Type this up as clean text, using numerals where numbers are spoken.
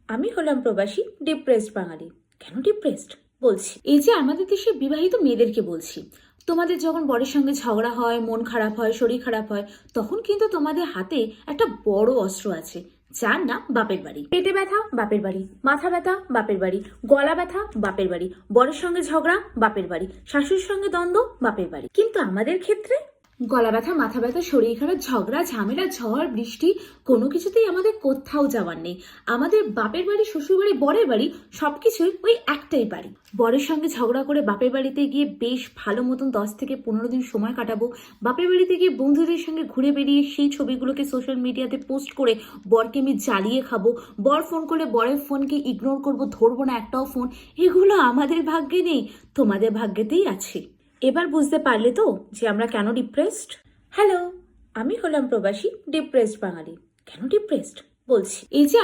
আমি হলাম প্রবাসী ডিপ্রেসড বাঙালি। কেন ডিপ্রেসড বলছি, এই যে আমাদের দেশের বিবাহিত মেয়েদেরকে বলছি, তোমাদের যখন বরের সঙ্গে ঝগড়া হয়, মন খারাপ হয়, শরীর খারাপ হয়, তখন কিন্তু তোমাদের হাতে একটা বড় অস্ত্র আছে, যার নাম বাপের বাড়ি। পেটে ব্যথা বাপের বাড়ি, মাথা ব্যথা বাপের বাড়ি, গলা ব্যথা বাপের বাড়ি, বরের সঙ্গে ঝগড়া বাপের বাড়ি, শাশুড়ির সঙ্গে দ্বন্দ্ব বাপের বাড়ি। কিন্তু আমাদের ক্ষেত্রে গলা ব্যথা, মাথা ব্যথা, শরীর খারাপ, ঝগড়া, ঝামেলা, ঝড়, বৃষ্টি, কোনো কিছুতেই আমাদের কোথাও যাওয়ার নেই। আমাদের বাপের বাড়ি, শ্বশুর বাড়ি, বরের বাড়ি সবকিছুই ওই একটাই বাড়ি। বরের সঙ্গে ঝগড়া করে বাপের বাড়িতে গিয়ে বেশ ভালো মতন 10 থেকে 15 দিন সময় কাটাবো। বাপের বাড়িতে গিয়ে বন্ধুদের সঙ্গে ঘুরে বেরিয়ে সেই ছবিগুলোকে সোশ্যাল মিডিয়াতে পোস্ট করে বরকে আমি জ্বালিয়ে খাবো। বর ফোন করলে বরের ফোনকে ইগনোর করবো, ধরবো না একটাও ফোন। এগুলো আমাদের ভাগ্যে নেই, তোমাদের ভাগ্যেতেই আছে। এবার বুঝতে পারলে তো যে আমরা কেন ডিপ্রেসড? হ্যালো, আমি হলাম প্রবাসী ডিপ্রেসড বাঙালি। কেন ডিপ্রেসড বলছি, এই যে